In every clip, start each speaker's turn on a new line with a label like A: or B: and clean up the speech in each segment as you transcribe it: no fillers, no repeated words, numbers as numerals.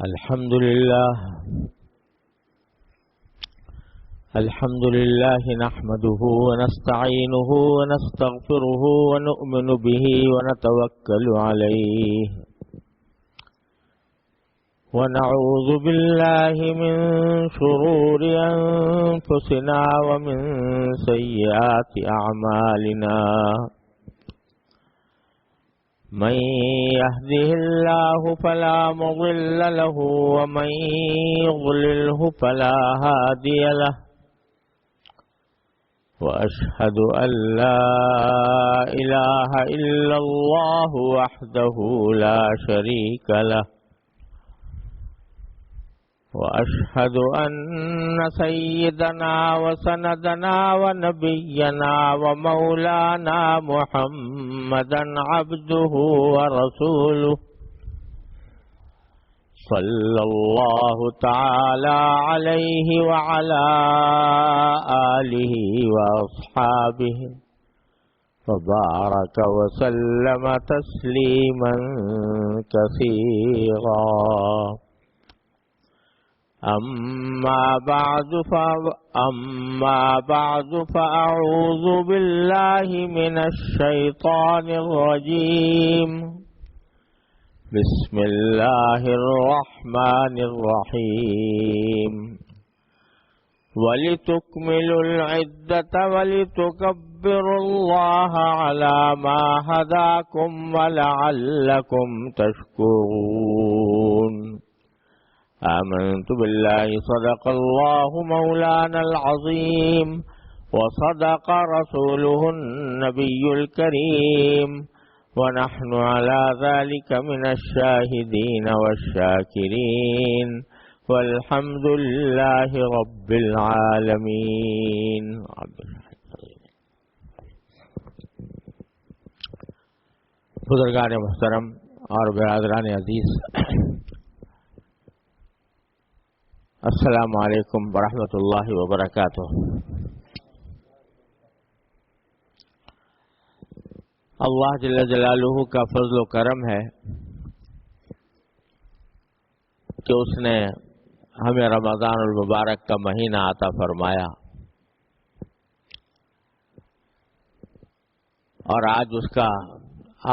A: الحمد لله نحمده ونستعينه ونستغفره ونؤمن به ونتوكل عليه ونعوذ بالله من شرور أنفسنا ومن سيئات أعمالنا من يهده الله فلا مضل له ومن يضلله فلا هادي له وأشهد أن لا إله إلا الله وحده لا شريك له وأشهد أن سيدنا وسندنا ونبينا ومولانا محمدا عبده ورسوله صلى الله تعالى عليه وعلى آله وأصحابه وبارك وسلم تسليما كثيرا أما بعد فأعوذ بالله من الشيطان الرجيم بسم الله الرحمن الرحيم ولتكملوا العدة ولتكبروا الله على ما هداكم ولعلكم تشكرون آمنت بالله صدق الله مولانا العظيم وصدق رسوله النبي الكريم ونحن على ذلك من الشاهدين والشاكرين والحمد لله رب العالمين. بزرگان محترم اور برادران عزیز، السلام علیکم ورحمۃ اللہ وبرکاتہ۔ اللہ جل جلالہ کا فضل و کرم ہے کہ اس نے ہمیں رمضان المبارک کا مہینہ عطا فرمایا، اور آج اس کا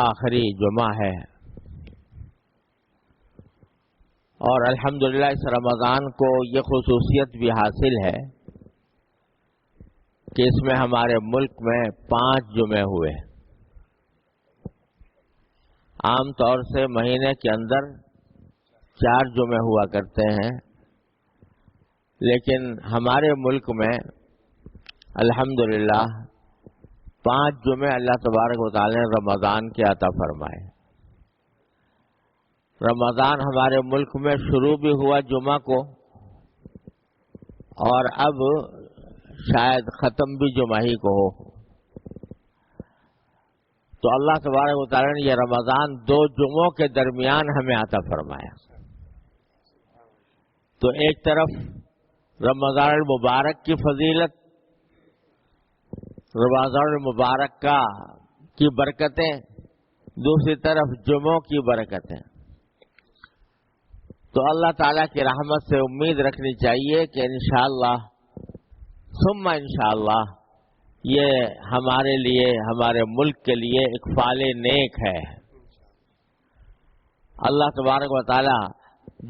A: آخری جمعہ ہے، اور الحمدللہ اس رمضان کو یہ خصوصیت بھی حاصل ہے کہ اس میں ہمارے ملک میں 5 جمعے ہوئے۔ عام طور سے مہینے کے اندر 4 جمعے ہوا کرتے ہیں، لیکن ہمارے ملک میں الحمدللہ 5 جمعے اللہ تبارک و تعالی نے رمضان کے عطا فرمائے۔ رمضان ہمارے ملک میں شروع بھی ہوا جمعہ کو، اور اب شاید ختم بھی جمعہ ہی کو ہو۔ تو اللہ تبارک و تعالی نے یہ رمضان 2 جمعوں کے درمیان ہمیں عطا فرمایا۔ تو ایک طرف رمضان المبارک کی فضیلت، رمضان المبارک کی برکتیں، دوسری طرف جمعوں کی برکتیں۔ تو اللہ تعالیٰ کی رحمت سے امید رکھنی چاہیے کہ انشاءاللہ ثم انشاءاللہ یہ ہمارے لیے، ہمارے ملک کے لیے ایک فعل نیک ہے۔ اللہ تبارک و تعالیٰ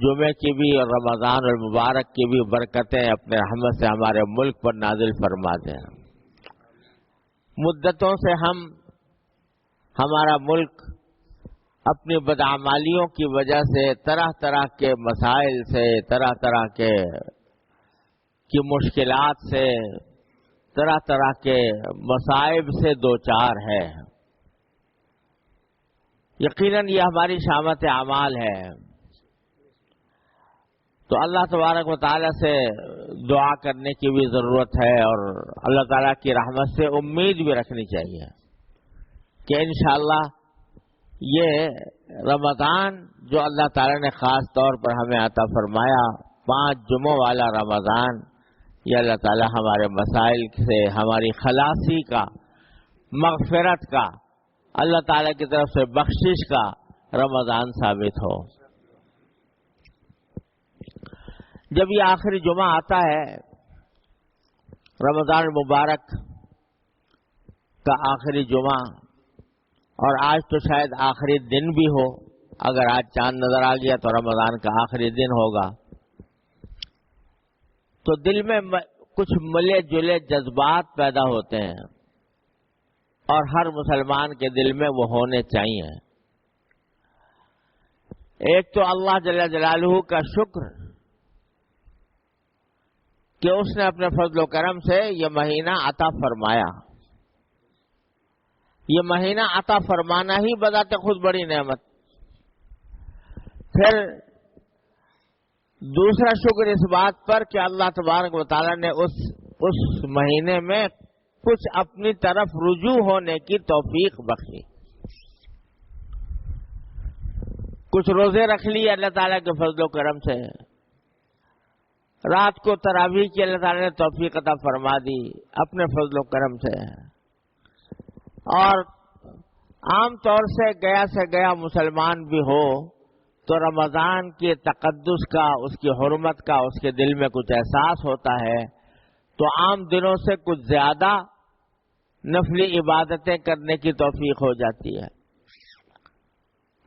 A: جمعے کی بھی اور رمضان المبارک کی بھی برکتیں اپنے رحمت سے ہمارے ملک پر نازل فرما دیں۔ مدتوں سے ہمارا ملک اپنی بدعمالیوں کی وجہ سے طرح طرح کے مسائل سے، طرح طرح کی مشکلات سے، طرح طرح کے مصائب سے دوچار ہے۔ یقیناً یہ ہماری شامت اعمال ہے۔ تو اللہ تبارک و تعالیٰ سے دعا کرنے کی بھی ضرورت ہے، اور اللہ تعالیٰ کی رحمت سے امید بھی رکھنی چاہیے کہ انشاءاللہ یہ رمضان جو اللہ تعالیٰ نے خاص طور پر ہمیں عطا فرمایا، 5 جمعوں والا رمضان، یہ اللہ تعالیٰ ہمارے مسائل سے، ہماری خلاصی کا، مغفرت کا، اللہ تعالیٰ کی طرف سے بخشش کا رمضان ثابت ہو۔ جب یہ آخری جمعہ آتا ہے رمضان المبارک کا آخری جمعہ، اور آج تو شاید آخری دن بھی ہو، اگر آج چاند نظر آ گیا تو رمضان کا آخری دن ہوگا، تو دل میں کچھ ملے جلے جذبات پیدا ہوتے ہیں، اور ہر مسلمان کے دل میں وہ ہونے چاہیے۔ ایک تو اللہ جل جلالہ کا شکر کہ اس نے اپنے فضل و کرم سے یہ مہینہ عطا فرمایا۔ یہ مہینہ عطا فرمانا ہی بذات خود بڑی نعمت۔ پھر دوسرا شکر اس بات پر کہ اللہ تبارک و تعالی نے اس مہینے میں کچھ اپنی طرف رجوع ہونے کی توفیق بخشی، کچھ روزے رکھ لیے اللہ تعالیٰ کے فضل و کرم سے، رات کو تراویح کی اللہ تعالیٰ نے توفیق عطا فرما دی اپنے فضل و کرم سے، اور عام طور سے گیا مسلمان بھی ہو تو رمضان کے تقدس کا، اس کی حرمت کا اس کے دل میں کچھ احساس ہوتا ہے، تو عام دنوں سے کچھ زیادہ نفلی عبادتیں کرنے کی توفیق ہو جاتی ہے،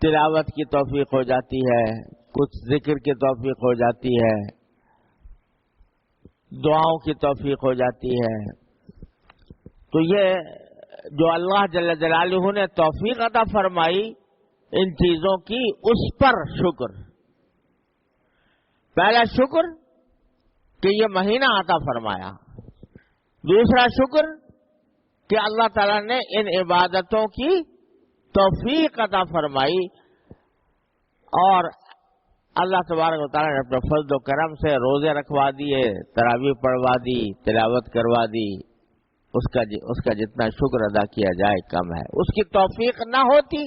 A: تلاوت کی توفیق ہو جاتی ہے، کچھ ذکر کی توفیق ہو جاتی ہے، دعاؤں کی توفیق ہو جاتی ہے۔ تو یہ جو اللہ جل جلالہ نے توفیق عطا فرمائی ان چیزوں کی، اس پر شکر۔ پہلا شکر کہ یہ مہینہ عطا فرمایا، دوسرا شکر کہ اللہ تعالیٰ نے ان عبادتوں کی توفیق عطا فرمائی، اور اللہ تبارک و تعالیٰ نے اپنے فضل و کرم سے روزے رکھوا دیے، تراویح پڑھوا دی، تلاوت کروا دی۔ اس کا جتنا شکر ادا کیا جائے کم ہے۔ اس کی توفیق نہ ہوتی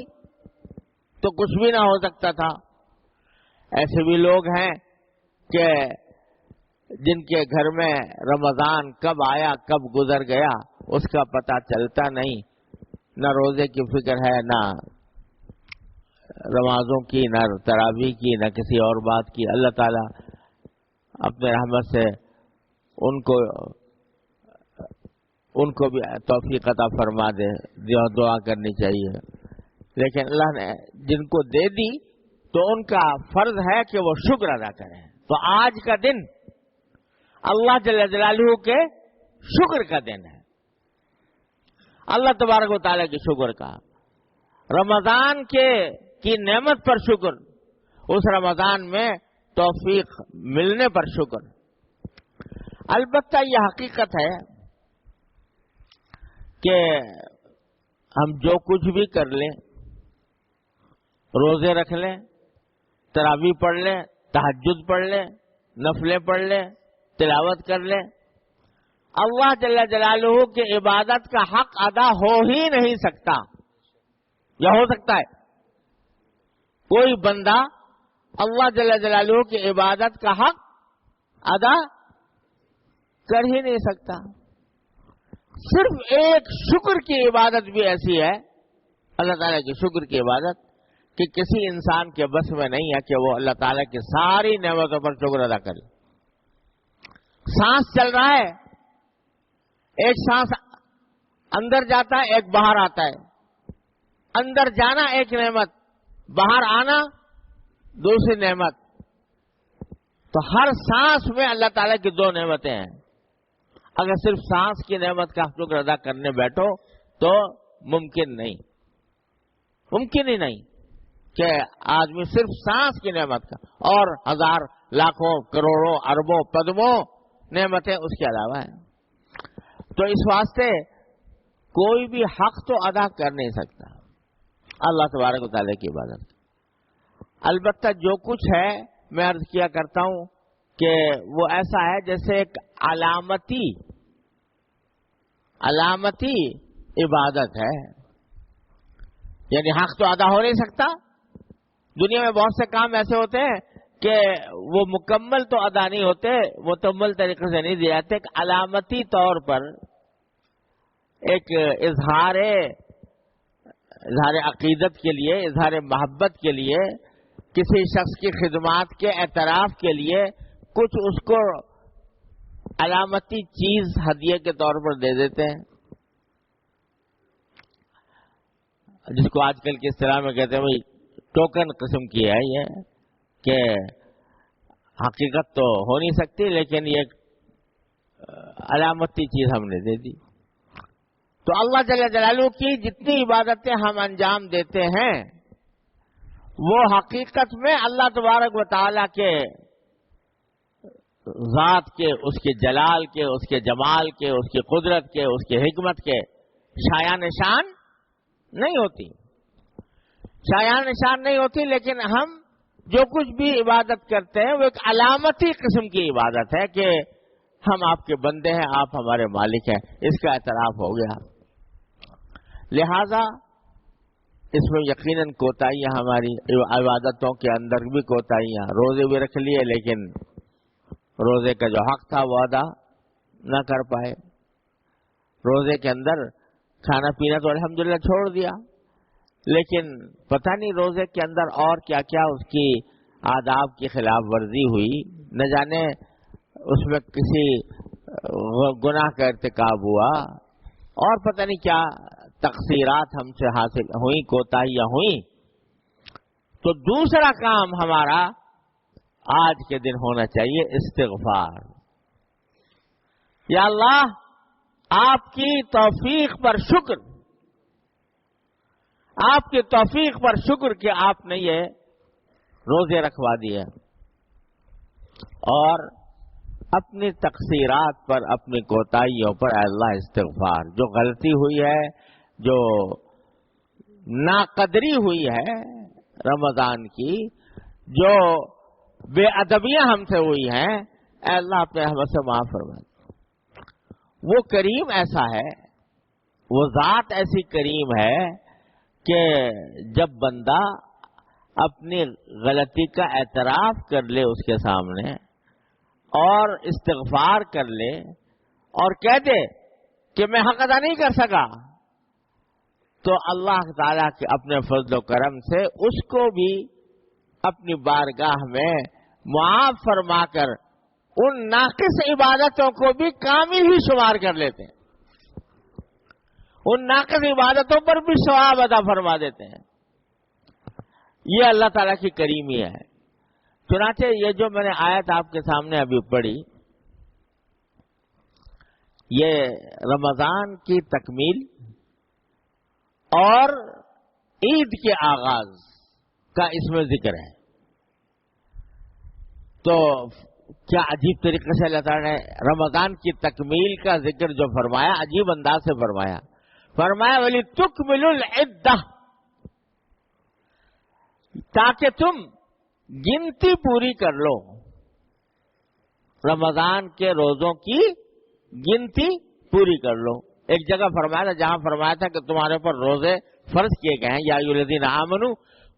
A: تو کچھ بھی نہ ہو سکتا تھا۔ ایسے بھی لوگ ہیں کہ جن کے گھر میں رمضان کب آیا کب گزر گیا اس کا پتہ چلتا نہیں، نہ روزے کی فکر ہے، نہ نمازوں کی، نہ تراویح کی، نہ کسی اور بات کی۔ اللہ تعالیٰ اپنے رحمت سے ان کو بھی توفیق عطا فرما دے، دعا کرنی چاہیے۔ لیکن اللہ نے جن کو دے دی تو ان کا فرض ہے کہ وہ شکر ادا کریں۔ تو آج کا دن اللہ جل جلالہ کے شکر کا دن ہے، اللہ تبارک و تعالیٰ کے شکر کا، رمضان کی نعمت پر شکر، اس رمضان میں توفیق ملنے پر شکر۔ البتہ یہ حقیقت ہے کہ ہم جو کچھ بھی کر لیں، روزے رکھ لیں، تراویح پڑھ لیں، تہجد پڑھ لیں، نفلیں پڑھ لیں، تلاوت کر لیں، اللہ جل جلالہ کی عبادت کا حق ادا ہو ہی نہیں سکتا۔ یا ہو سکتا ہے؟ کوئی بندہ اللہ جل جلالہ کی عبادت کا حق ادا کر ہی نہیں سکتا۔ صرف ایک شکر کی عبادت بھی ایسی ہے، اللہ تعالیٰ کے شکر کی عبادت، کہ کسی انسان کے بس میں نہیں ہے کہ وہ اللہ تعالیٰ کی ساری نعمتوں پر شکر ادا کرے۔ سانس چل رہا ہے، ایک سانس اندر جاتا ہے، ایک باہر آتا ہے، اندر جانا ایک نعمت، باہر آنا دوسری نعمت۔ تو ہر سانس میں اللہ تعالیٰ کی دو نعمتیں ہیں۔ اگر صرف سانس کی نعمت کا شکر ادا کرنے بیٹھو تو ممکن ہی نہیں کہ آدمی صرف سانس کی نعمت کا، اور ہزار لاکھوں کروڑوں اربوں پدموں نعمتیں اس کے علاوہ ہیں۔ تو اس واسطے کوئی بھی حق تو ادا کر نہیں سکتا اللہ تبارک و تعالیٰ کی عبادت۔ البتہ جو کچھ ہے میں عرض کیا کرتا ہوں کہ وہ ایسا ہے جیسے ایک علامتی عبادت ہے، یعنی حق تو ادا ہو نہیں سکتا۔ دنیا میں بہت سے کام ایسے ہوتے ہیں کہ وہ مکمل تو ادا نہیں ہوتے، مکمل طریقے سے نہیں دیے جاتے، ایک علامتی طور پر ایک اظہار عقیدت کے لیے، اظہار محبت کے لیے، کسی شخص کی خدمات کے اعتراف کے لیے کچھ اس کو علامتی چیز ہدیے کے طور پر دے دیتے ہیں، جس کو آج کل کی اصطلاح میں کہتے ہیں بھائی ٹوکن قسم کی ہے یہ، کہ حقیقت تو ہو نہیں سکتی لیکن یہ علامتی چیز ہم نے دے دی۔ تو اللہ جل جلالہ کی جتنی عبادتیں ہم انجام دیتے ہیں وہ حقیقت میں اللہ تبارک و تعالیٰ کے ذات کے، اس کے جلال کے، اس کے جمال کے، اس کی قدرت کے، اس کی حکمت کے شایان نشان نہیں ہوتی، شایان نشان نہیں ہوتی، لیکن ہم جو کچھ بھی عبادت کرتے ہیں وہ ایک علامتی قسم کی عبادت ہے کہ ہم آپ کے بندے ہیں، آپ ہمارے مالک ہیں، اس کا اعتراف ہو گیا۔ لہذا اس میں یقیناً کوتاہیاں، ہماری عبادتوں کے اندر بھی کوتاہیاں، روزے بھی رکھ لیے لیکن روزے کا جو حق تھا وہ ادا نہ کر پائے، روزے کے اندر کھانا پینا تو الحمدللہ چھوڑ دیا، لیکن پتہ نہیں روزے کے اندر اور کیا کیا اس کی آداب کی خلاف ورزی ہوئی، نہ جانے اس میں کسی گناہ کا ارتکاب ہوا، اور پتہ نہیں کیا تقصیرات ہم سے حاصل ہوئیں، کوتاہیاں ہوئیں۔ تو دوسرا کام ہمارا آج کے دن ہونا چاہیے استغفار۔ یا اللہ، آپ کی توفیق پر شکر، آپ کی توفیق پر شکر کہ آپ نے یہ روزے رکھوا دیے، اور اپنی تقصیرات پر، اپنی کوتاہیوں پر اے اللہ استغفار، جو غلطی ہوئی ہے، جو ناقدری ہوئی ہے رمضان کی، جو بے ادبیاں ہم سے ہوئی ہیں، اے اللہ اپنے رحمت سے معاف فرما۔ وہ کریم ایسا ہے، وہ ذات ایسی کریم ہے کہ جب بندہ اپنی غلطی کا اعتراف کر لے اس کے سامنے اور استغفار کر لے اور کہہ دے کہ میں حق ادا نہیں کر سکا، تو اللہ تعالیٰ کے اپنے فضل و کرم سے اس کو بھی اپنی بارگاہ میں معاف فرما کر ان ناقص عبادتوں کو بھی کامل ہی شمار کر لیتے ہیں، ان ناقص عبادتوں پر بھی ثواب ادا فرما دیتے ہیں۔ یہ اللہ تعالیٰ کی کریمی ہے۔ چنانچہ یہ جو میں نے آیت آپ کے سامنے ابھی پڑھی، یہ رمضان کی تکمیل اور عید کے آغاز کا اس میں ذکر ہے۔ تو کیا عجیب طریقے سے اللہ تعالیٰ نے رمضان کی تکمیل کا ذکر جو فرمایا، عجیب انداز سے فرمایا وَلِتُكْمِلُوا الْعِدَّةَ، تاکہ تم گنتی پوری کر لو، رمضان کے روزوں کی گنتی پوری کر لو۔ ایک جگہ فرمایا تھا جہاں فرمایا تھا کہ تمہارے پر روزے فرض کیے گئے ہیں، یا ایھا الذین آمنوا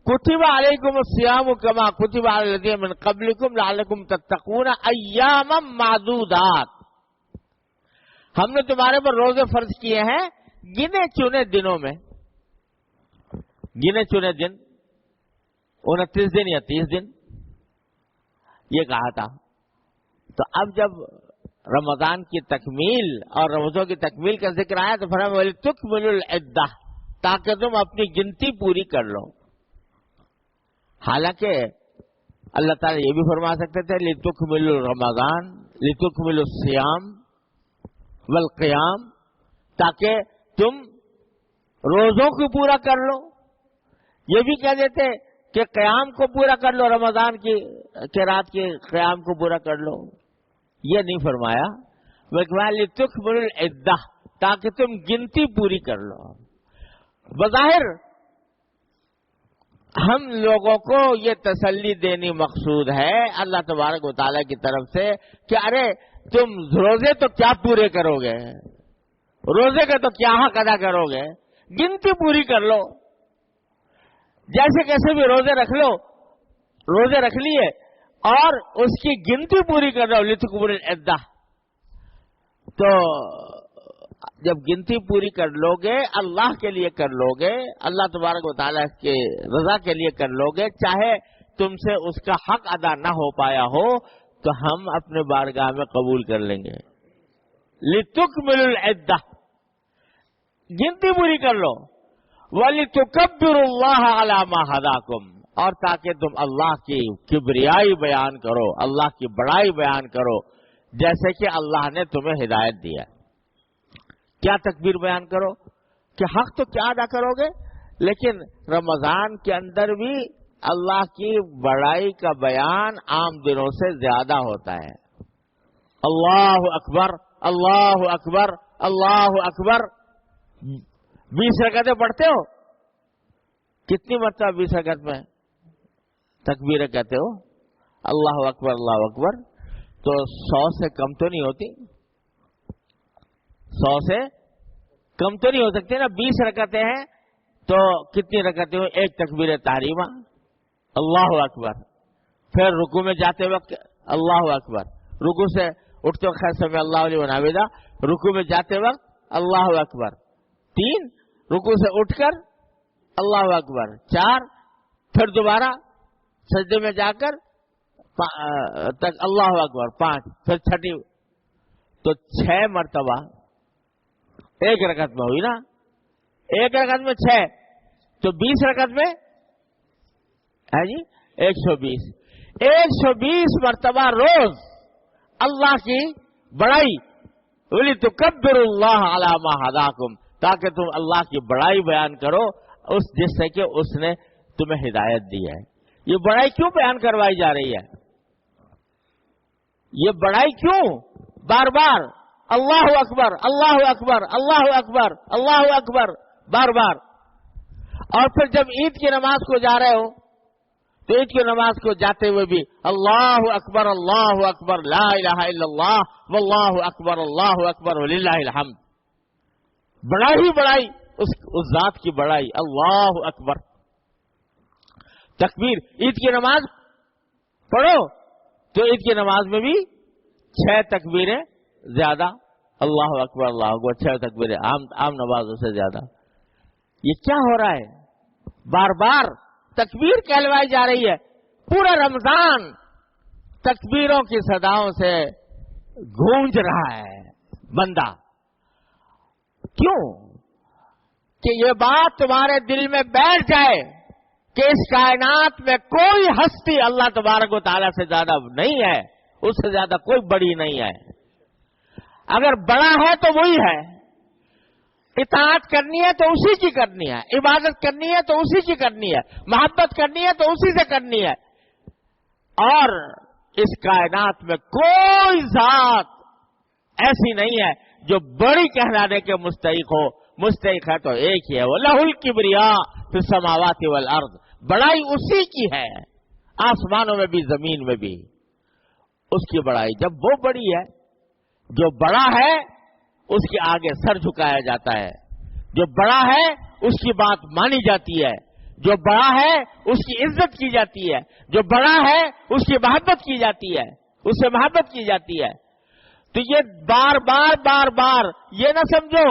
A: کتب علیکم الصیام کما کتب علی الذین من قبلکم لعلکم تتقون ایاما معدودات، ہم نے تمہارے پر روزے فرض کیے ہیں گنے چنے دنوں میں، گنے چنے دن 29 دن یا 30 دن یہ کہا تھا۔ تو اب جب رمضان کی تکمیل اور روزوں کی تکمیل کا ذکر آیا تو فرمایا وَلِتُكْمِلُوا الْعِدَّةَ، تاکہ تم اپنی گنتی پوری کر لو۔ حالانکہ اللہ تعالیٰ یہ بھی فرما سکتے تھے لِتُكْمِلُوا رمضان لِتُكْمِلُوا الصِّيَامَ وَالْقِيَامَ، تاکہ تم روزوں کو پورا کر لو۔ یہ بھی کہہ دیتے کہ قیام کو پورا کر لو، رمضان کی رات کے قیام کو پورا کر لو، یہ نہیں فرمایا۔ وَلِتُكْمِلُوا الْعِدَّةَ، تاکہ تم گنتی پوری کر لو۔ بظاہر ہم لوگوں کو یہ تسلی دینی مقصود ہے اللہ تبارک و تعالیٰ کی طرف سے کہ ارے تم روزے تو کیا پورے کرو گے، روزے کا تو کیا حق ادا کرو گے، گنتی پوری کر لو، جیسے کیسے بھی روزے رکھ لو، روزے رکھ لیے اور اس کی گنتی پوری کر لو لِتُكْمِلُوا الْعِدَّةَ۔ تو جب گنتی پوری کر لو گے، اللہ کے لیے کر لو گے، اللہ تبارک و تعالیٰ کے رضا کے لیے کر لو گے، چاہے تم سے اس کا حق ادا نہ ہو پایا ہو تو ہم اپنے بارگاہ میں قبول کر لیں گے. لِتُكْمِلُوا الْعِدَّةَ، گنتی پوری کر لو. وَلِتُكَبِّرُوا اللَّهَ عَلَى مَا هَدَاكُمْ، اور تاکہ تم اللہ کی کبریائی بیان کرو، اللہ کی بڑائی بیان کرو جیسے کہ اللہ نے تمہیں ہدایت دیا. کیا تکبیر بیان کرو کہ حق تو کیا ادا کرو گے، لیکن رمضان کے اندر بھی اللہ کی بڑائی کا بیان عام دنوں سے زیادہ ہوتا ہے. اللہ اکبر، اللہ اکبر، اللہ اکبر. 20 رکعتیں پڑھتے ہو؟ کتنی مرتبہ 20 رکعت میں تکبیریں کہتے ہو؟ اللہ اکبر، اللہ اکبر. تو 100 سے کم تو نہیں ہوتی؟ 100 سے کم تو نہیں ہو سکتے نا. 20 رکعتیں ہیں تو کتنی رکعتیں ہوئی؟ ایک تکبیر تحریمہ، اللہ اکبر. پھر رکوع میں جاتے وقت اللہ اکبر، رکوع سے اٹھتے وقت خیر سمع اللہ لمن حمدہ، رکوع میں جاتے وقت اللہ اکبر. 3 رکوع سے اٹھ کر اللہ اکبر. 4 پھر دوبارہ سجدے میں جا کر تک اللہ اکبر. 5 پھر چھٹی. تو 6 مرتبہ ایک رکعت میں ہوئی نا. ایک رکعت میں 6 تو 20 رکعت میں ہے جی 120. 120 مرتبہ روز اللہ کی بڑائی. وَلِتُكَبِّرُوا اللَّهَ عَلَى مَا هَدَاكُمْ، تاکہ تم اللہ کی بڑائی بیان کرو اس جس سے کہ اس نے تمہیں ہدایت دی ہے. یہ بڑائی کیوں بیان کروائی جا رہی ہے؟ یہ بڑائی کیوں بار بار اللہ اکبر، اللہ اکبر، اللہ اکبر، اللہ اکبر بار بار؟ اور پھر جب عید کی نماز کو جا رہے ہو تو عید کی نماز کو جاتے ہوئے بھی اللہ اکبر، اللہ اکبر، لا الہ الا اللہ واللہ اکبر، اللہ اکبر وللہ الحمد. بڑائی بڑائی اس ذات کی بڑائی، اللہ اکبر. تکبیر عید کی نماز پڑھو تو عید کی نماز میں بھی 6 تکبیریں زیادہ، اللہ اکبر، اللہ اکبر، 6 تکبیریں عام نمازوں سے زیادہ. یہ کیا ہو رہا ہے؟ بار بار تکبیر کہلوائی جا رہی ہے. پورا رمضان تکبیروں کی صداؤں سے گونج رہا ہے بندہ. کیوں؟ کہ یہ بات تمہارے دل میں بیٹھ جائے کہ اس کائنات میں کوئی ہستی اللہ تبارک و تعالیٰ سے زیادہ نہیں ہے، اس سے زیادہ کوئی بڑی نہیں ہے. اگر بڑا ہے تو وہی ہے. اطاعت کرنی ہے تو اسی کی کرنی ہے، عبادت کرنی ہے تو اسی کی کرنی ہے، محبت کرنی ہے تو اسی سے کرنی ہے. اور اس کائنات میں کوئی ذات ایسی نہیں ہے جو بڑی کہلانے کے مستحق ہو. مستحق ہے تو ایک ہی ہے، وَلَهُ الْكِبْرِيَاءُ فِي السَّمَاوَاتِ وَالْأَرْضِ. بڑائی اسی کی ہے، آسمانوں میں بھی زمین میں بھی اس کی بڑائی. جب وہ بڑی ہے، جو بڑا ہے اس کے آگے سر جھکایا جاتا ہے. جو بڑا ہے اس کی بات مانی جاتی ہے. جو بڑا ہے اس کی عزت کی جاتی ہے. جو بڑا ہے اس کی محبت کی جاتی ہے، اس سے محبت کی جاتی ہے. تو یہ بار بار بار بار یہ نہ سمجھو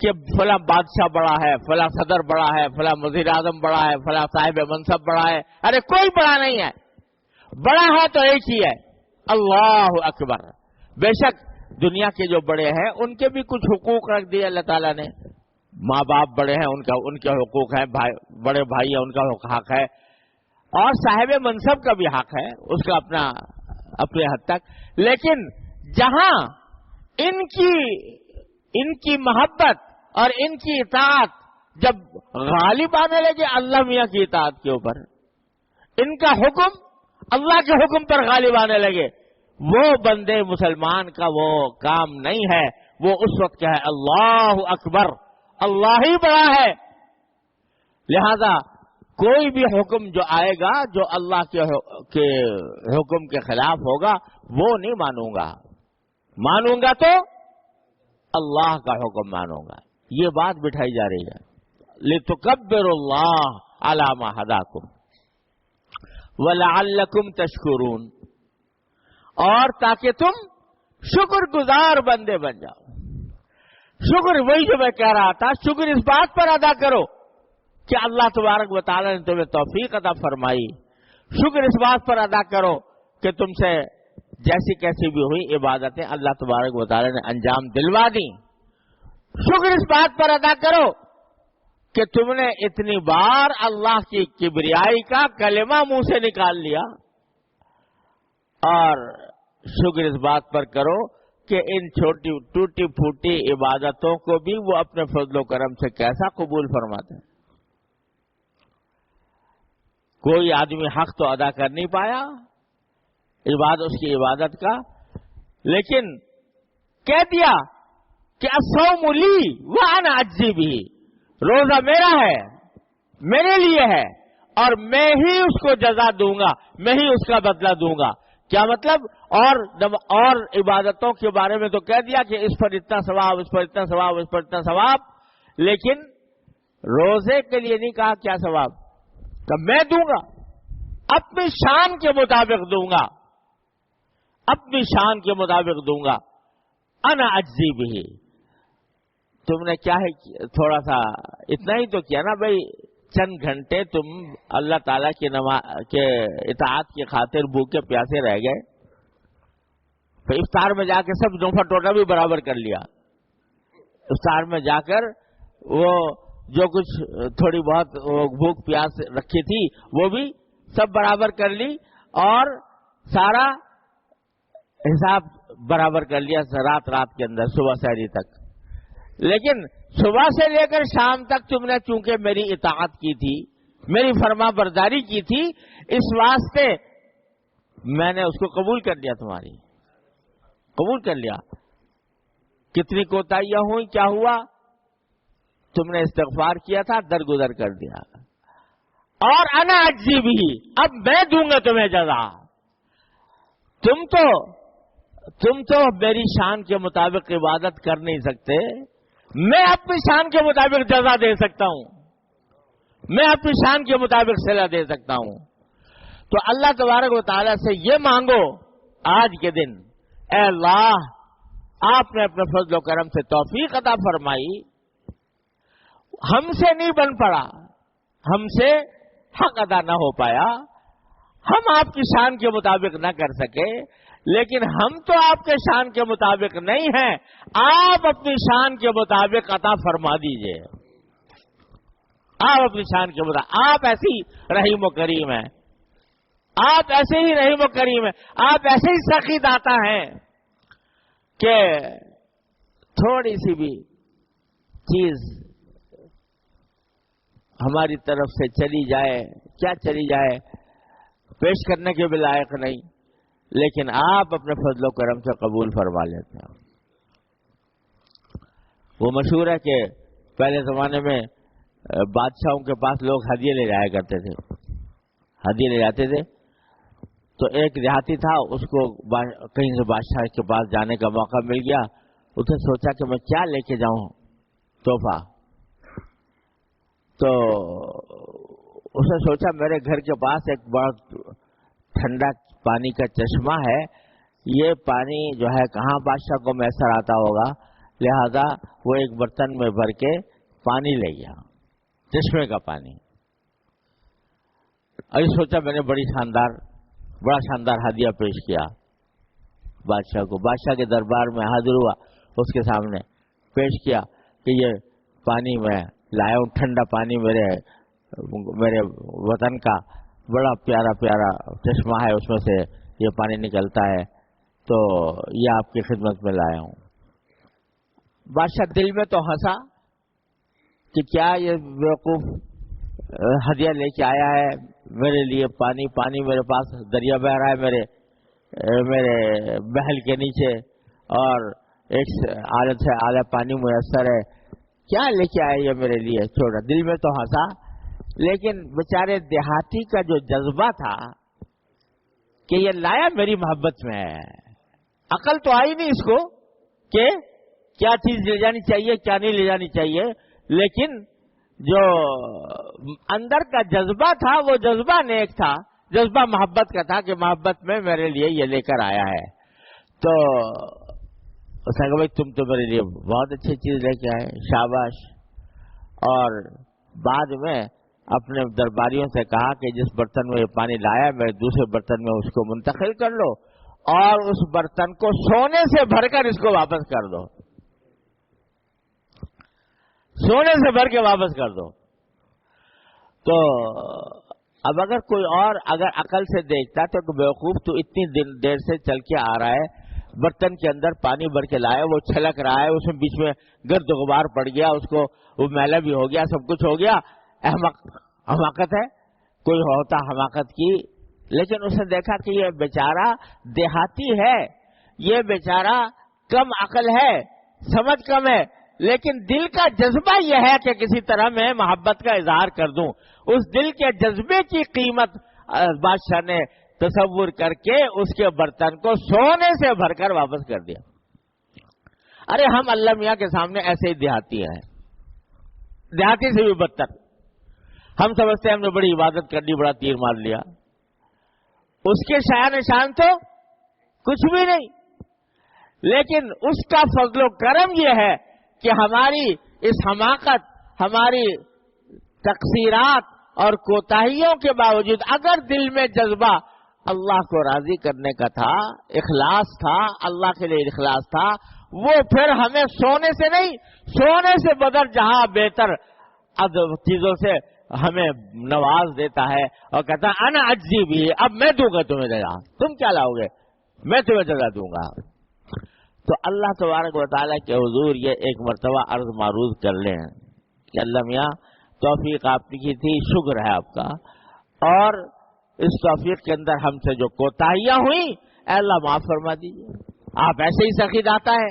A: کہ فلاں بادشاہ بڑا ہے، فلاں صدر بڑا ہے، فلاں وزیر اعظم بڑا ہے، فلاں صاحب منصب بڑا ہے. ارے کوئی بڑا نہیں ہے. بڑا ہے تو ایک ہی ہے، اللہ اکبر. بے شک دنیا کے جو بڑے ہیں ان کے بھی کچھ حقوق رکھ دیے اللہ تعالیٰ نے. ماں باپ بڑے ہیں، ان کے حقوق ہیں، بڑے بھائی ہیں ان کا حق ہے، اور صاحب منصب کا بھی حق ہے، اس کا اپنے حد تک. لیکن جہاں ان کی محبت اور ان کی اطاعت جب غالب آنے لگے اللہ میاں کی اطاعت کے اوپر، ان کا حکم اللہ کے حکم پر غالب آنے لگے، وہ بندے مسلمان کا وہ کام نہیں ہے. وہ اس وقت کیا ہے؟ اللہ اکبر، اللہ ہی بڑا ہے. لہذا کوئی بھی حکم جو آئے گا جو اللہ کے حکم کے خلاف ہوگا وہ نہیں مانوں گا. مانوں گا تو اللہ کا حکم مانوں گا. یہ بات بٹھائی جا رہی ہے. لِتُكَبِّرُوا اللَّهَ عَلَى مَا هَدَاكُمْ وَلَعَلَّكُمْ تَشْكُرُونَ، اور تاکہ تم شکر گزار بندے بن جاؤ. شکر وہی جو میں کہہ رہا تھا، شکر اس بات پر ادا کرو کہ اللہ تبارک و تعالیٰ نے تمہیں توفیق عطا فرمائی. شکر اس بات پر ادا کرو کہ تم سے جیسی کیسی بھی ہوئی عبادتیں اللہ تبارک و تعالی نے انجام دلوا دی. شکر اس بات پر ادا کرو کہ تم نے اتنی بار اللہ کی کبریائی کا کلمہ منہ سے نکال لیا، اور شکر اس بات پر کرو کہ ان چھوٹی ٹوٹی پھوٹی عبادتوں کو بھی وہ اپنے فضل و کرم سے کیسا قبول فرماتے ہیں. کوئی آدمی حق تو ادا کر نہیں پایا اس کی عبادت کا، لیکن کہہ دیا کہ الصوم لی وانا اجزی بھی، روزہ میرا ہے، میرے لیے ہے، اور میں ہی اس کو جزا دوں گا، میں ہی اس کا بدلہ دوں گا. کیا مطلب؟ اور عبادتوں کے بارے میں تو کہہ دیا کہ اس پر اتنا ثواب، اس پر اتنا ثواب، اس پر اتنا ثواب، لیکن روزے کے لیے نہیں کہا کیا ثواب، کہ میں دوں گا، اپنی شان کے مطابق دوں گا، اپنی شان کے مطابق دوں گا. انا اجزی بھی. تم نے کیا ہے، تھوڑا سا اتنا ہی تو کیا نا بھائی، چند گھنٹے تم اللہ تعالیٰ کے اطاعت کی خاطر بھوکے پیاسے رہ گئے، پھر افطار میں جا کے سب نوفا ٹوٹا بھی برابر کر لیا. افطار میں جا کر وہ جو کچھ تھوڑی بہت بھوک پیاس رکھی تھی وہ بھی سب برابر کر لی، اور سارا حساب برابر کر لیا رات کے اندر صبح سحری تک. لیکن صبح سے لے کر شام تک تم نے چونکہ میری اطاعت کی تھی، میری فرما برداری کی تھی، اس واسطے میں نے اس کو قبول کر لیا، تمہاری قبول کر لیا. کتنی کوتاہیاں ہوئی، کیا ہوا؟ تم نے استغفار کیا تھا، درگزر کر دیا. اور انا اجزی بھی، اب میں دوں گا تمہیں جزا. تم تو میری شان کے مطابق عبادت کر نہیں سکتے، میں اپنی شان کے مطابق جزا دے سکتا ہوں، میں اپنی شان کے مطابق صلہ دے سکتا ہوں. تو اللہ تبارک و تعالیٰ سے یہ مانگو آج کے دن، اے اللہ آپ نے اپنے فضل و کرم سے توفیق عطا فرمائی، ہم سے نہیں بن پڑا، ہم سے حق ادا نہ ہو پایا، ہم آپ کی شان کے مطابق نہ کر سکے، لیکن ہم تو آپ کے شان کے مطابق نہیں ہیں، آپ اپنی شان کے مطابق عطا فرما دیجئے. آپ اپنی شان کے مطابق، آپ ایسی رحیم و کریم ہیں، آپ ایسے ہی رحیم و کریم ہیں، آپ ایسے ہی سخی داتا ہیں کہ تھوڑی سی بھی چیز ہماری طرف سے چلی جائے، کیا چلی جائے، پیش کرنے کے بھی لائق نہیں، لیکن آپ اپنے فضل و کرم سے قبول فرما لیتے ہیں. وہ مشہور ہے کہ پہلے زمانے میں بادشاہوں کے پاس لوگ ہدیے لے جایا کرتے تھے، ہدیے لے جاتے تھے. تو ایک دیہاتی تھا، اس کو کہیں سے بادشاہ کے پاس جانے کا موقع مل گیا. اس نے سوچا کہ میں کیا لے کے جاؤں تحفہ. تو اس نے سوچا میرے گھر کے پاس ایک بڑا ٹھنڈا پانی کا چشمہ ہے، یہ پانی جو ہے کہاں بادشاہ کو میسر آتا ہوگا، لہذا وہ ایک برتن میں بھر کے پانی لے گیا، چشمے کا پانی. اور سوچا میں نے بڑا شاندار ہدیہ پیش کیا بادشاہ کو. بادشاہ کے دربار میں حاضر ہوا، اس کے سامنے پیش کیا کہ یہ پانی میں لایا ہوں، ٹھنڈا پانی میرے وطن کا بڑا پیارا پیارا چشمہ ہے، اس میں سے یہ پانی نکلتا ہے، تو یہ آپ کی خدمت میں لایا ہوں. بادشاہ دل میں تو ہنسا کہ کیا یہ بیوقوف ہدیہ لے کے آیا ہے میرے لیے، پانی میرے پاس دریا بہ رہا ہے میرے محل کے نیچے، اور ایک اعلی سے اعلی پانی میسر ہے، کیا لے کے آیا یہ میرے لیے. چھوڑا، دل میں تو ہنسا، لیکن بیچارے دیہاتی کا جو جذبہ تھا کہ یہ لایا میری محبت میں ہے، عقل تو آئی نہیں اس کو کہ کیا چیز لے جانی چاہیے کیا نہیں لے جانی چاہیے، لیکن جو اندر کا جذبہ تھا وہ جذبہ نیک تھا، جذبہ محبت کا تھا کہ محبت میں میرے لیے یہ لے کر آیا ہے. تو اس نے کہا بھائی تم تو میرے لیے بہت اچھی چیز لے کے آئے، شاباش. اور بعد میں اپنے درباریوں سے کہا کہ جس برتن میں یہ پانی لایا میرے دوسرے برتن میں اس کو منتقل کر لو اور اس برتن کو سونے سے بھر کر اس کو واپس کر دو، سونے سے بھر کے واپس کر دو۔ تو اب اگر کوئی اور اگر عقل سے دیکھتا تو کہ بیوقوف تو اتنی دیر سے چل کے آ رہا ہے، برتن کے اندر پانی بھر کے لایا، وہ چھلک رہا ہے، اس میں بیچ میں گرد غبار پڑ گیا، اس کو وہ میلا بھی ہو گیا، سب کچھ ہو گیا، حماقت ہے، کوئی ہوتا حماقت کی، لیکن اس نے دیکھا کہ یہ بیچارہ دیہاتی ہے، یہ بیچارہ کم عقل ہے، سمجھ کم ہے، لیکن دل کا جذبہ یہ ہے کہ کسی طرح میں محبت کا اظہار کر دوں۔ اس دل کے جذبے کی قیمت بادشاہ نے تصور کر کے اس کے برتن کو سونے سے بھر کر واپس کر دیا۔ ارے ہم اللہ میاں کے سامنے ایسے ہی دیہاتی ہیں، دیہاتی سے بھی بدتر۔ ہم سمجھتے ہیں ہم نے بڑی عبادت کر لی، بڑا تیر مار لیا، اس کے شان شان تو کچھ بھی نہیں، لیکن اس کا فضل و کرم یہ ہے کہ ہماری اس حماقت، ہماری تقصیرات اور کوتاہیوں کے باوجود اگر دل میں جذبہ اللہ کو راضی کرنے کا تھا، اخلاص تھا، اللہ کے لیے اخلاص تھا، وہ پھر ہمیں سونے سے نہیں، سونے سے بدر جہاں بہتر چیزوں سے ہمیں نواز دیتا ہے اور کہتا ہے انا اجزی بھی، اب میں دوں گا تمہیں جزا، تم کیا لاؤ گے، میں تمہیں جزا دوں گا۔ تو اللہ تبارک و تعالیٰ کے حضور یہ ایک مرتبہ عرض معروض کر لیں کہ اللہ میاں توفیق آپ کی تھی، شکر ہے آپ کا، اور اس توفیق کے اندر ہم سے جو کوتاہیاں ہوئی اے اللہ معاف فرما دیجیے۔ آپ ایسے ہی سخی داتا ہے،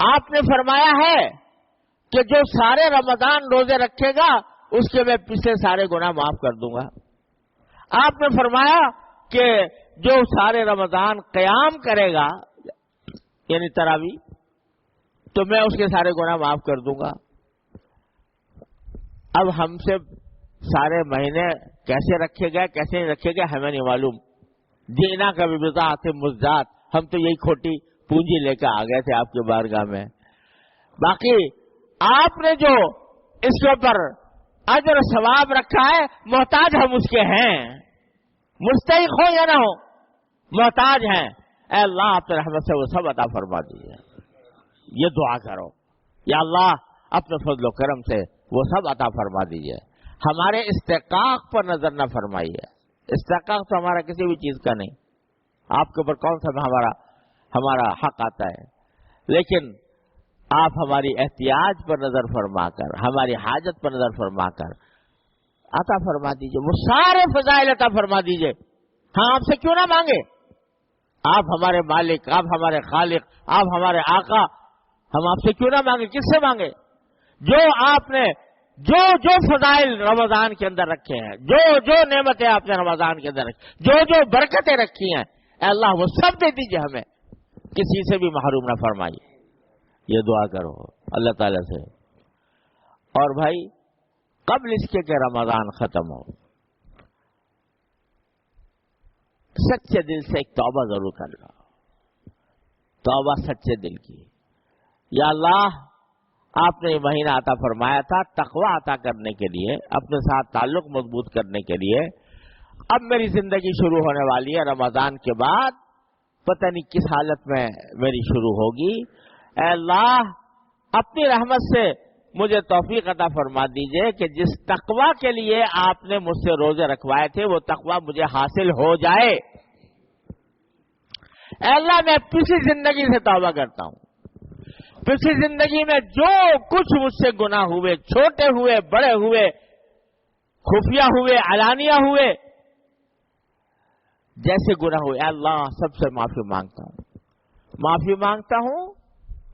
A: آپ نے فرمایا ہے کہ جو سارے رمضان روزے رکھے گا اس کے میں پچھلے سارے گناہ معاف کر دوں گا۔ آپ نے فرمایا کہ جو سارے رمضان قیام کرے گا یعنی تراویح، تو میں اس کے سارے گناہ معاف کر دوں گا۔ اب ہم سے سارے مہینے کیسے رکھے گئے کیسے نہیں رکھے گئے ہمیں نہیں معلوم، جینا کا بھی بذات مزدات، ہم تو یہی کھوٹی پونجی لے کے آ گئے تھے آپ کے بارگاہ میں۔ باقی آپ نے جو اس کے اوپر اجر و ثواب رکھا ہے، محتاج ہم اس کے ہیں، مستحق ہو یا نہ ہو، محتاج ہیں۔ اے اللہ اپنے رحمت سے وہ سب عطا فرما دیجیے۔ یہ دعا کرو، یا اللہ اپنے فضل و کرم سے وہ سب عطا فرما دیجیے، ہمارے استحقاق پر نظر نہ فرمائیے۔ استحقاق تو ہمارا کسی بھی چیز کا نہیں، آپ کے اوپر کون سا ہمارا حق آتا ہے، لیکن آپ ہماری احتیاج پر نظر فرما کر، ہماری حاجت پر نظر فرما کر عطا فرما دیجیے، وہ سارے فضائل عطا فرما دیجیے۔ ہاں آپ سے کیوں نہ مانگے، آپ ہمارے مالک، آپ ہمارے خالق، آپ ہمارے آقا، ہم آپ سے کیوں نہ مانگے، کس سے مانگے؟ جو آپ نے جو فضائل رمضان کے اندر رکھے ہیں، جو نعمتیں آپ نے رمضان کے اندر رکھی، جو برکتیں رکھی ہیں، اے اللہ وہ سب دے دیجیے، ہمیں کسی سے بھی محروم نہ فرمائیے۔ یہ دعا کرو اللہ تعالیٰ سے۔ اور بھائی قبل اس کے کہ رمضان ختم ہو، سچے دل سے ایک توبہ ضرور کر لو، توبہ سچے دل کی۔ یا اللہ آپ نے یہ مہینہ عطا فرمایا تھا تقوی عطا کرنے کے لیے، اپنے ساتھ تعلق مضبوط کرنے کے لیے، اب میری زندگی شروع ہونے والی ہے رمضان کے بعد، پتہ نہیں کس حالت میں میری شروع ہوگی، اے اللہ اپنی رحمت سے مجھے توفیق عطا فرما دیجئے کہ جس تقوی کے لیے آپ نے مجھ سے روزے رکھوائے تھے وہ تقوی مجھے حاصل ہو جائے۔ اے اللہ میں پچھلی زندگی سے توبہ کرتا ہوں، پچھلی زندگی میں جو کچھ مجھ سے گناہ ہوئے، چھوٹے ہوئے، بڑے ہوئے، خفیہ ہوئے، علانیہ ہوئے، جیسے گناہ ہوئے، اے اللہ سب سے معافی مانگتا ہوں، معافی مانگتا ہوں،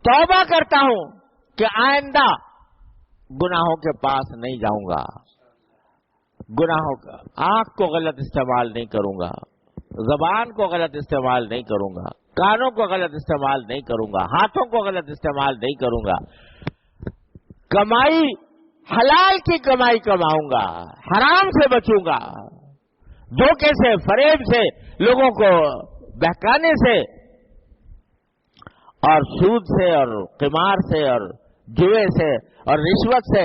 A: توبہ کرتا ہوں کہ آئندہ گناہوں کے پاس نہیں جاؤں گا، گناہوں کا آنکھ کو غلط استعمال نہیں کروں گا، زبان کو غلط استعمال نہیں کروں گا، کانوں کو غلط استعمال نہیں کروں گا، ہاتھوں کو غلط استعمال نہیں کروں گا، کمائی حلال کی کمائی کماؤں گا، حرام سے بچوں گا، دھوکے سے، فریب سے، لوگوں کو بہکانے سے اور سود سے اور قمار سے اور جوئے سے اور رشوت سے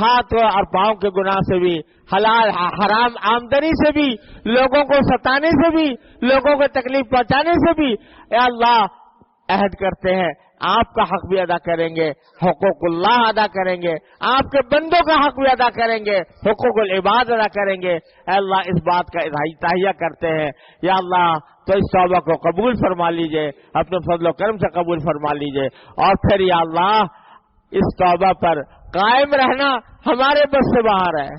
A: ہاتھ اور پاؤں کے گناہ سے بھی، حلال حرام آمدنی سے بھی، لوگوں کو ستانے سے بھی، لوگوں کو تکلیف پہنچانے سے بھی، اے اللہ عہد کرتے ہیں آپ کا حق بھی ادا کریں گے، حقوق اللہ ادا کریں گے، آپ کے بندوں کا حق بھی ادا کریں گے، حقوق العباد ادا کریں گے۔ اے اللہ اس بات کا تہیہ کرتے ہیں، یا اللہ تو اس توبہ کو قبول فرما لیجئے، اپنے فضل و کرم سے قبول فرما لیجئے، اور پھر یا اللہ اس توبہ پر قائم رہنا ہمارے بس سے باہر ہے۔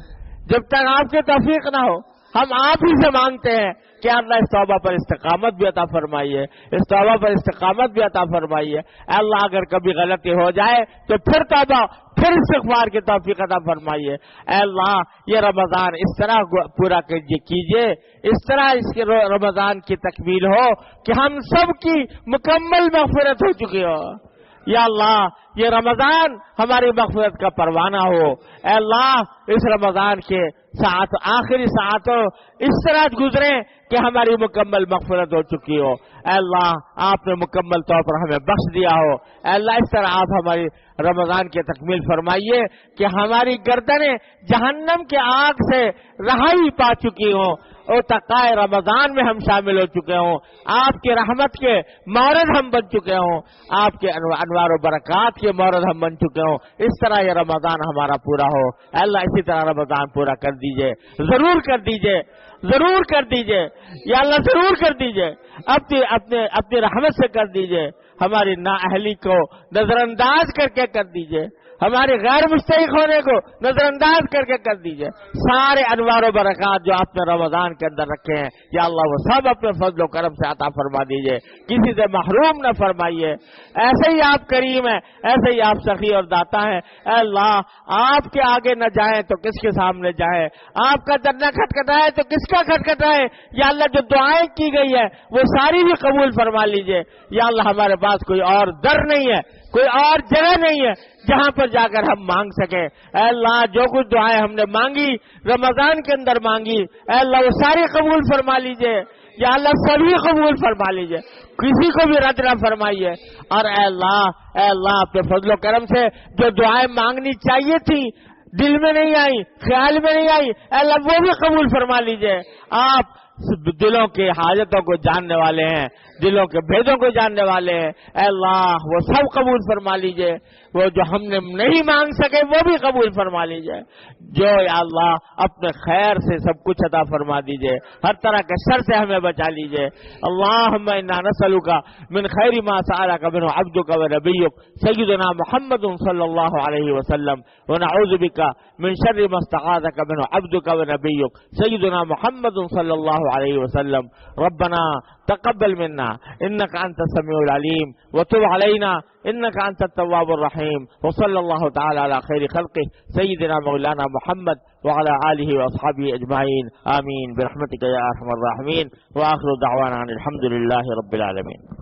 A: جب تک آپ کی توفیق نہ ہو ہم آپ ہی سے مانگتے ہیں کہ اللہ اس توبہ پر استقامت بھی عطا فرمائیے، اس توبہ پر استقامت بھی عطا فرمائیے۔ اے اللہ اگر کبھی غلطی ہو جائے تو پھر توبہ، پھر استغفار کی توفیق عطا فرمائیے۔ اے اللہ یہ رمضان اس طرح پورا کیجیے، اس طرح اس کے رمضان کی تکمیل ہو کہ ہم سب کی مکمل مغفرت ہو چکی ہو۔ یا اللہ یہ رمضان ہماری مغفرت کا پروانہ ہو۔ اے اللہ اس رمضان کے آخری ساعتوں اس طرح گزریں کہ ہماری مکمل مغفرت ہو چکی ہو۔ اے اللہ آپ نے مکمل طور پر ہمیں بخش دیا ہو۔ اے اللہ اس طرح آپ ہماری رمضان کی تکمیل فرمائیے کہ ہماری گردنیں جہنم کے آگ سے رہائی پا چکی ہوں، اور تقائے رمضان میں ہم شامل ہو چکے ہوں، آپ کی رحمت کے مورد ہم بن چکے ہوں، آپ کے انوار و برکات کے مورد ہم بن چکے ہوں۔ اس طرح یہ رمضان ہمارا پورا ہو۔ اے اللہ اسی طرح رمضان پورا کر دیجئے، ضرور کر دیجئے، ضرور کر دیجئے، یا اللہ ضرور کر دیجئے، اپنی رحمت سے کر دیجئے، ہماری نااہلی کو نظر انداز کر کے کر دیجئے، ہمارے غیر مستحق ہونے کو نظر انداز کر کے کر دیجئے۔ سارے انوار و برکات جو آپ نے رمضان کے اندر رکھے ہیں یا اللہ وہ سب اپنے فضل و کرم سے عطا فرما دیجئے، کسی سے محروم نہ فرمائیے۔ ایسے ہی آپ کریم ہیں، ایسے ہی آپ سخی اور داتا ہیں۔ اے اللہ آپ کے آگے نہ جائیں تو کس کے سامنے جائیں، آپ کا در نہ کھٹکھٹائے تو کس کا کھٹکھٹائے۔ یا اللہ جو دعائیں کی گئی ہے وہ ساری بھی قبول فرما لیجئے۔ یا اللہ ہمارے پاس کوئی اور در نہیں ہے، کوئی اور جگہ نہیں ہے جہاں پر جا کر ہم مانگ سکیں۔ اے اللہ جو کچھ دعائیں ہم نے مانگی رمضان کے اندر مانگی، اے اللہ وہ ساری قبول فرما لیجئے۔ یا اللہ سبھی قبول فرما لیجئے، کسی کو بھی رد نہ فرمائیے۔ اور اے اللہ اپنے فضل و کرم سے جو دعائیں مانگنی چاہیے تھی دل میں نہیں آئی، خیال میں نہیں آئی، اے اللہ وہ بھی قبول فرما لیجئے۔ آپ دلوں کے حاجتوں کو جاننے والے ہیں، دلوں کے بھیدوں کو جاننے والے ہیں۔ اے اللہ وہ سب قبول فرما لیجئے، وہ جو ہم نے نہیں مانگ سکے وہ بھی قبول فرما لیجئے، جو یا اللہ اپنے خیر سے سب کچھ عطا فرما دیجئے، ہر طرح کے شر سے ہمیں بچا لیجئے۔ اللہم انا نسألک من خیر ما سألک منہ عبدک و نبیک سیدنا محمد صلی اللہ علیہ وسلم، ونعوذ بک من شر ما استعاذک منہ عبدک و نبیک سیدنا محمد صلی اللہ علیہ وسلم۔ ربنا تقبل منا انك انت السميع العليم وتب علينا انك انت التواب الرحيم، وصلى الله تعالى على خير خلقه سيدنا مولانا محمد وعلى اله واصحابه اجمعين، آمين برحمتك يا ارحم الراحمين، واخر دعوانا ان الحمد لله رب العالمين۔